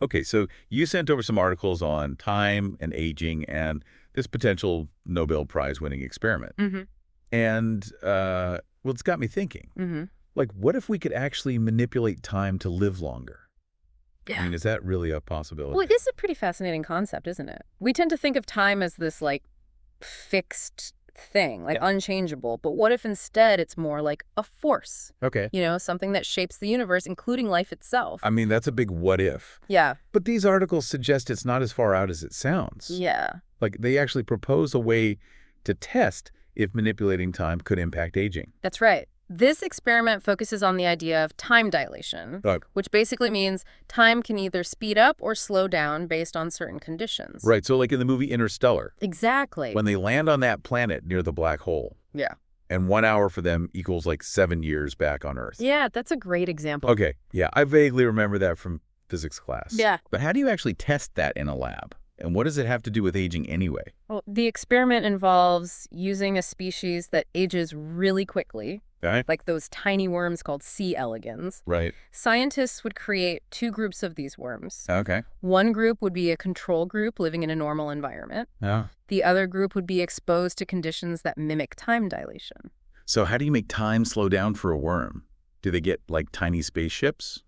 Okay, so you sent over some articles on time and aging and this potential Nobel Prize winning experiment. Mm-hmm. And, well, it's got me thinking. Mm-hmm. Like, what if we could actually manipulate time to live longer? I Yeah. mean, is that really a Well, possibility? it is a pretty fascinating concept, isn't it? We tend to think of time as this, like, fixed thing, like Yeah. unchangeable. But what if instead it's more like a force? Okay. Something that shapes the universe, including life itself. I mean, that's a big what if. Yeah. But these articles suggest it's not as far out as it sounds. Yeah. Like, they actually propose a way to test if manipulating time could impact aging. That's right. This experiment focuses on the idea of time dilation, Right. which basically means time can either speed up or slow down based on certain conditions. Right, so like in the movie Interstellar, Exactly. when they land on that planet near the black hole, Yeah. and 1 hour for them equals like 7 years back on Earth. Yeah, that's a great example. Okay, yeah, I vaguely remember that from physics class. Yeah. But how do you actually test that in a lab? And what does it have to do with aging anyway? Well, the experiment involves using a species that ages really quickly, Okay. like those tiny worms called C. elegans. Right. Scientists would create 2 groups of these worms. Okay. One group would be a control group living in a normal environment. Yeah. The other group would be exposed to conditions that mimic time dilation. So how do you make time slow down for a worm? Do they get like tiny spaceships?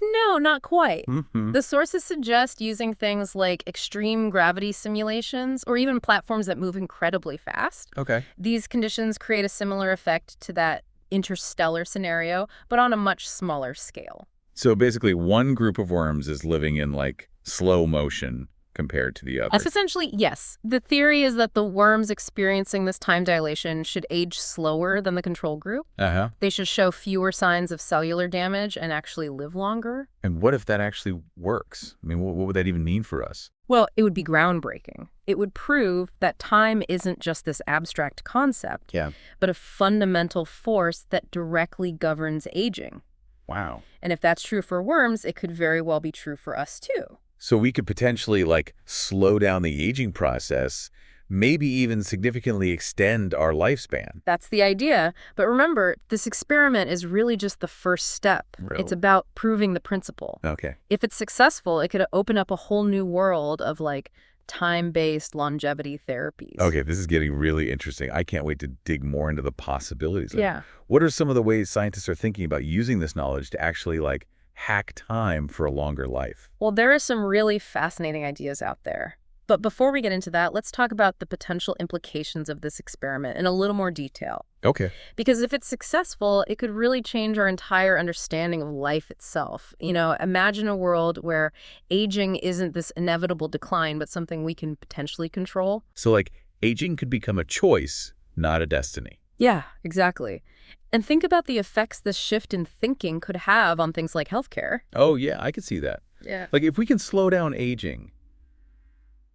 No, not quite. Mm-hmm. The sources suggest using things like extreme gravity simulations or even platforms that move incredibly fast. Okay. These conditions create a similar effect to that interstellar scenario, but on a much smaller scale. So basically one group of worms is living in like slow motion compared to the That's other. essentially, yes. The theory is that the worms experiencing this time dilation should age slower than the control group. Uh-huh. They should show fewer signs of cellular damage and actually live longer. And what if that actually works? I mean, what would that even mean for us? Well, it would be groundbreaking. It would prove that time isn't just this abstract concept, Yeah. but a fundamental force that directly governs aging. Wow. And if that's true for worms, it could very well be true for us too. So we could potentially like slow down the aging process, maybe even significantly extend our lifespan. That's the idea. But remember, this experiment is really just the first step. Really? It's about proving the principle. Okay. If it's successful, it could open up a whole new world of like time-based longevity therapies. Okay, this is getting really interesting. I can't wait to dig more into the possibilities. Yeah. What are some of the ways scientists are thinking about using this knowledge to actually like hack time for a longer life? Well, there are some really fascinating ideas out there. But before we get into that, let's talk about the potential implications of this experiment in a little more detail. Okay. Because if it's successful, it could really change our entire understanding of life itself. Imagine a world where aging isn't this inevitable decline, but something we can potentially control. So like aging could become a choice, not a destiny. Yeah, exactly. And think about the effects this shift in thinking could have on things like healthcare. Oh yeah, I could see that. Yeah. Like if we can slow down aging,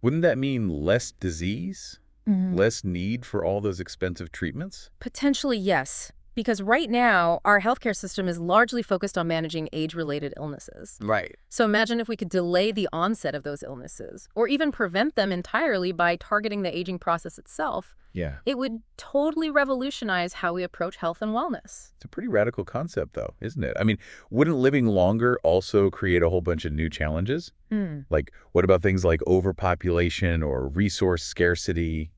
wouldn't that mean less disease? Less need for all those expensive treatments? Potentially, yes. Because right now, our healthcare system is largely focused on managing age-related illnesses. Right. So imagine if we could delay the onset of those illnesses, or even prevent them entirely by targeting the aging process itself. Yeah. It would totally revolutionize how we approach health and wellness. It's a pretty radical concept, though, isn't it? I mean, wouldn't living longer also create a whole bunch of new challenges? Like, what about things like overpopulation or resource scarcity?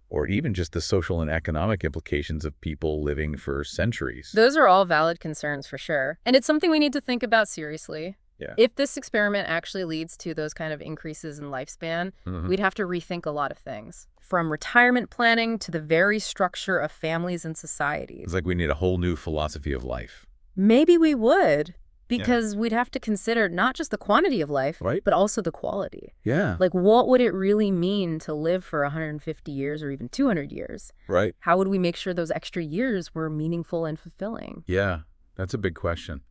Or even just the social and economic implications of people living for centuries? Those are all valid concerns for sure. And it's something we need to think about seriously. Yeah. If this experiment actually leads to those kind of increases in lifespan, we'd have to rethink a lot of things. From retirement planning to the very structure of families and societies. It's like we need a whole new philosophy of life. Maybe we would, because we'd have to consider not just the quantity of life, Right. but also the quality. Yeah. Like, what would it really mean to live for 150 years or even 200 years? Right. How would we make sure those extra years were meaningful and fulfilling? Yeah, that's a big question.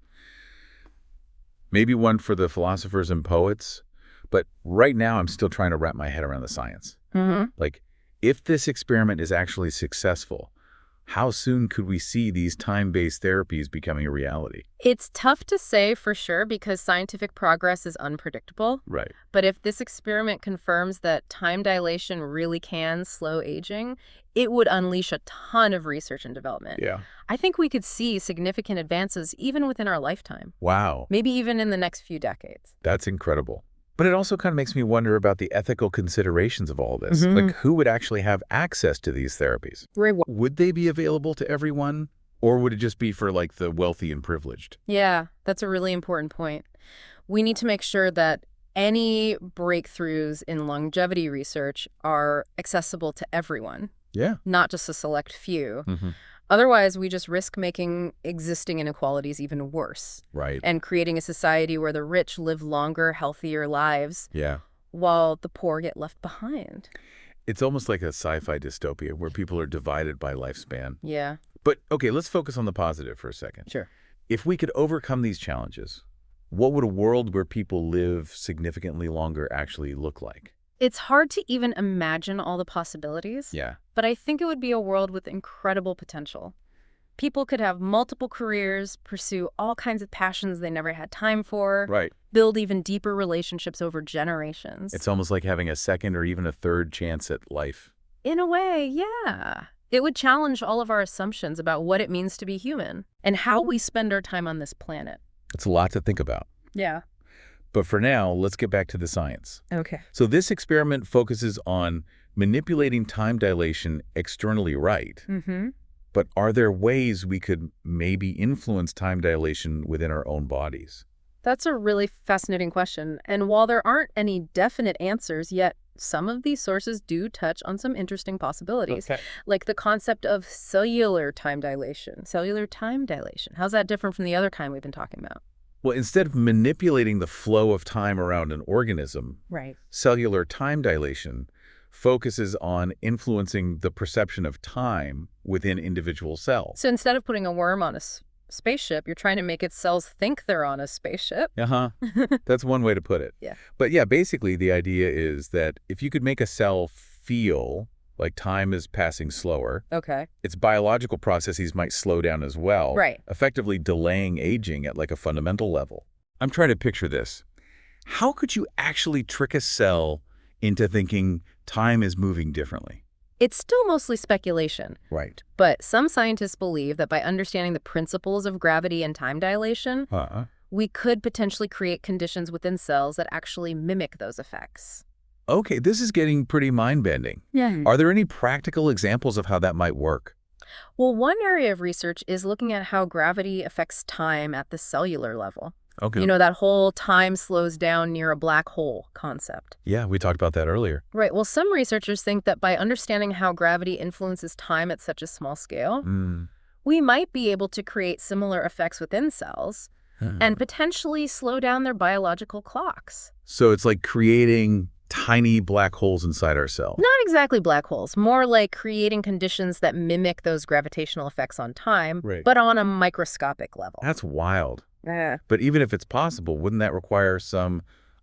Maybe one for the philosophers and poets, but right now I'm still trying to wrap my head around the science. Like, if this experiment is actually successful, How soon could we see these time-based therapies becoming a reality? It's tough to say for sure because scientific progress is unpredictable. Right. But if this experiment confirms that time dilation really can slow aging, it would unleash a ton of research and development. Yeah. I think we could see significant advances even within our lifetime, Wow. maybe even in the next few decades. That's incredible. But it also kind of makes me wonder about the ethical considerations of all this. Mm-hmm. Like, who would actually have access to these therapies? Right. Would they be available to everyone? Or would it just be for, like, the wealthy and privileged? Yeah, that's a really important point. We need to make sure that any breakthroughs in longevity research are accessible to everyone, Yeah. not just a select few. Mm-hmm. Otherwise, we just risk making existing inequalities even worse Right. and creating a society where the rich live longer, healthier lives Yeah. while the poor get left behind. It's almost like a sci-fi dystopia where people are divided by lifespan. Yeah, But, okay, let's focus on the positive for a second. sure. If we could overcome these challenges, what would a world where people live significantly longer actually look like? It's hard to even imagine all the possibilities, Yeah. but I think it would be a world with incredible potential. People could have multiple careers, pursue all kinds of passions they never had time for, Right. build even deeper relationships over generations. It's almost like having a second or even a third chance at life. In a way, yeah. It would challenge all of our assumptions about what it means to be human and how we spend our time on this planet. It's a lot to think about. Yeah. But for now, let's get back to the science. Okay. So this experiment focuses on manipulating time dilation externally right. Mm-hmm. But are there ways we could maybe influence time dilation within our own bodies? That's a really fascinating question. And while there aren't any definite answers yet, some of these sources do touch on some interesting possibilities, like the concept of cellular time dilation. Cellular time dilation. How's that different from the other kind we've been talking about? Well, instead of manipulating the flow of time around an organism, Right. cellular time dilation focuses on influencing the perception of time within individual cells. So instead of putting a worm on a spaceship, you're trying to make its cells think they're on a spaceship. Uh-huh. That's one way to put it. Yeah. But yeah, basically the idea is that if you could make a cell feel like time is passing slower, Okay. its biological processes might slow down as well, Right. effectively delaying aging at like a fundamental level. I'm trying to picture this. How could you actually trick a cell into thinking time is moving differently? It's still mostly speculation, Right. but some scientists believe that by understanding the principles of gravity and time dilation, we could potentially create conditions within cells that actually mimic those effects. Okay, this is getting pretty mind-bending. Yeah. Are there any practical examples of how that might work? Well, one area of research is looking at how gravity affects time at the cellular level. Okay. You know, that whole time slows down near a black hole concept. Yeah, we talked about that earlier. Right. Well, some researchers think that by understanding how gravity influences time at such a small scale, we might be able to create similar effects within cells and potentially slow down their biological clocks. So it's like creating tiny black holes inside our cells. Not exactly black holes, more like creating conditions that mimic those gravitational effects on time, Right. but on a microscopic level. That's wild. Yeah. But even if it's possible, wouldn't that require some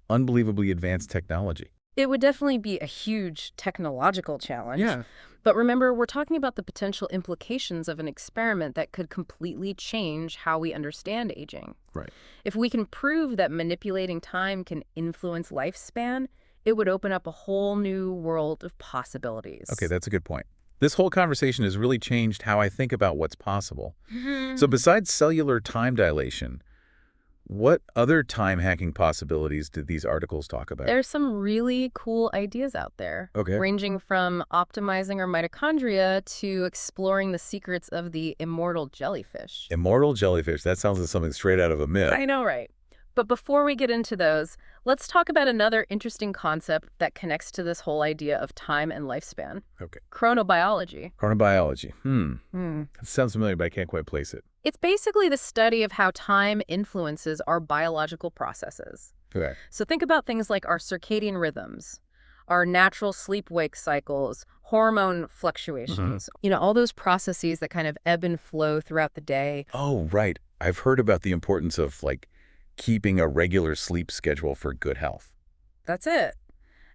unbelievably advanced technology? It would definitely be a huge technological challenge. Yeah. But remember, we're talking about the potential implications of an experiment that could completely change how we understand aging. Right. If we can prove that manipulating time can influence lifespan, it would open up a whole new world of possibilities. Okay, that's a good point. This whole conversation has really changed how I think about what's possible. So besides cellular time dilation, what other time-hacking possibilities did these articles talk about? There's some really cool ideas out there, Okay. ranging from optimizing our mitochondria to exploring the secrets of the immortal jellyfish. Immortal jellyfish, that sounds like something straight out of a myth. I know, right? But before we get into those, let's talk about another interesting concept that connects to this whole idea of time and lifespan. Okay. Chronobiology. Chronobiology. That sounds familiar, but I can't quite place it. It's basically the study of how time influences our biological processes. Okay. So think about things like our circadian rhythms, our natural sleep-wake cycles, hormone fluctuations, you know, all those processes that kind of ebb and flow throughout the day. Oh, right. I've heard about the importance of, like, keeping a regular sleep schedule for good health. That's it.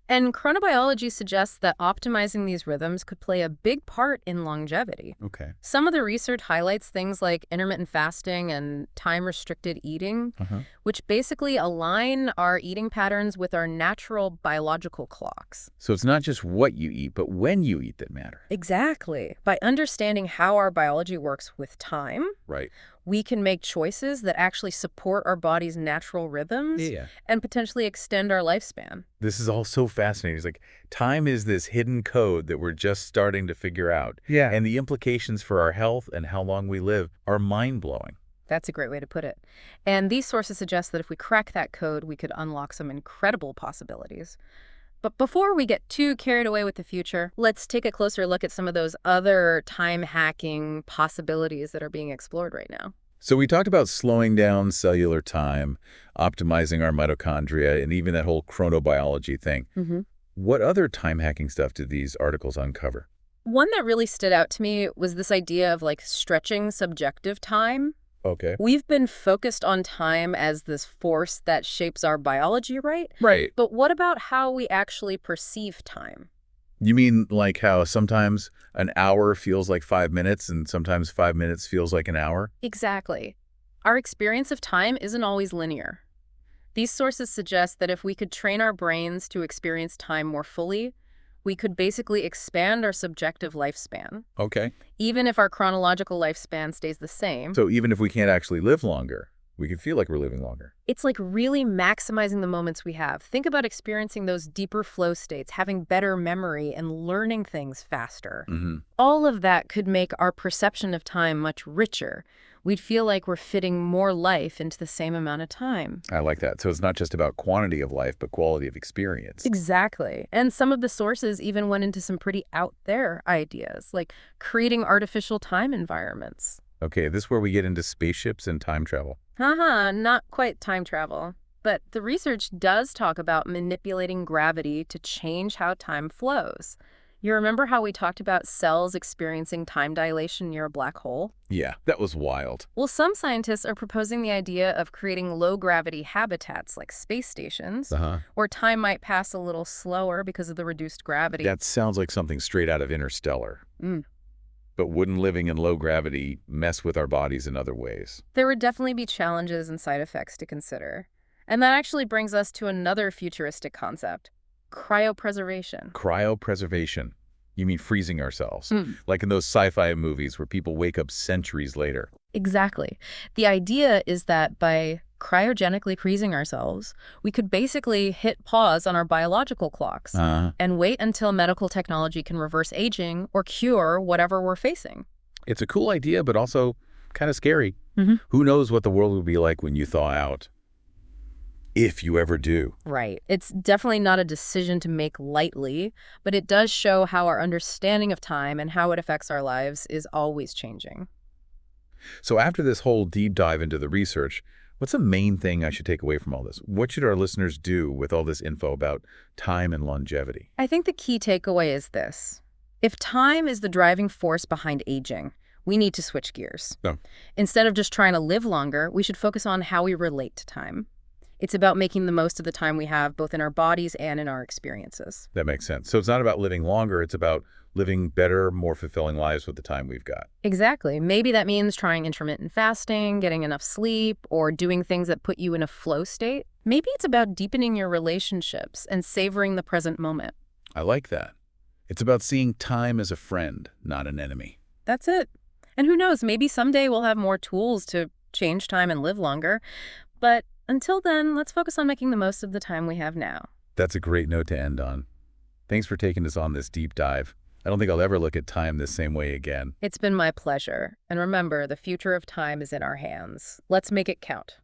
And chronobiology suggests that optimizing these rhythms could play a big part in longevity. Okay. Some of the research highlights things like intermittent fasting and time-restricted eating, Uh-huh. which basically align our eating patterns with our natural biological clocks. So it's not just what you eat, but when you eat that matter. Exactly. By understanding how our biology works with time, Right. we can make choices that actually support our body's natural rhythms Yeah. and potentially extend our lifespan. This is all so fascinating. It's like time is this hidden code that we're just starting to figure out. Yeah. And the implications for our health and how long we live are mind-blowing. That's a great way to put it. And these sources suggest that if we crack that code, we could unlock some incredible possibilities. But before we get too carried away with the future, let's take a closer look at some of those other time-hacking possibilities that are being explored right now. So we talked about slowing down cellular time, optimizing our mitochondria, and even that whole chronobiology thing. What other time-hacking stuff did these articles uncover? One that really stood out to me was this idea of like stretching subjective time. Okay. We've been focused on time as this force that shapes our biology, right? Right. But what about how we actually perceive time? You mean like how sometimes an hour feels like 5 minutes and sometimes 5 minutes feels like an hour? Exactly. Our experience of time isn't always linear. These sources suggest that if we could train our brains to experience time more fully, we could basically expand our subjective lifespan, Okay. even if our chronological lifespan stays the same. So even if we can't actually live longer, we can feel like we're living longer. It's like really maximizing the moments we have. Think about experiencing those deeper flow states, having better memory, and learning things faster. All of that could make our perception of time much richer. We'd feel like we're fitting more life into the same amount of time. I like that. So it's not just about quantity of life, but quality of experience. Exactly. And some of the sources even went into some pretty out there ideas, like creating artificial time environments. Okay, this is where we get into spaceships and time travel. Haha, not quite time travel. But the research does talk about manipulating gravity to change how time flows. You remember how we talked about cells experiencing time dilation near a black hole? Yeah, that was wild. Well, some scientists are proposing the idea of creating low-gravity habitats like space stations, where time might pass a little slower because of the reduced gravity. That sounds like something straight out of Interstellar. But wouldn't living in low gravity mess with our bodies in other ways? There would definitely be challenges and side effects to consider. And that actually brings us to another futuristic concept: cryopreservation. Cryopreservation. You mean freezing ourselves? Like in those sci-fi movies where people wake up centuries later. Exactly. The idea is that by cryogenically freezing ourselves, we could basically hit pause on our biological clocks and wait until medical technology can reverse aging or cure whatever we're facing. It's a cool idea, but also kind of scary. Who knows what the world will be like when you thaw out? If you ever do. Right. It's definitely not a decision to make lightly, but it does show how our understanding of time and how it affects our lives is always changing. So after this whole deep dive into the research, what's the main thing I should take away from all this? What should our listeners do with all this info about time and longevity? I think the key takeaway is this: if time is the driving force behind aging, we need to switch gears. Instead of just trying to live longer, we should focus on how we relate to time. It's about making the most of the time we have, both in our bodies and in our experiences. That makes sense. So it's not about living longer, it's about living better, more fulfilling lives with the time we've got. Exactly. Maybe that means trying intermittent fasting, getting enough sleep, or doing things that put you in a flow state. Maybe it's about deepening your relationships and savoring the present moment. I like that. It's about seeing time as a friend, not an enemy. That's it. And who knows, maybe someday we'll have more tools to change time and live longer. But until then, let's focus on making the most of the time we have now. That's a great note to end on. Thanks for taking us on this deep dive. I don't think I'll ever look at time the same way again. It's been my pleasure. And remember, the future of time is in our hands. Let's make it count.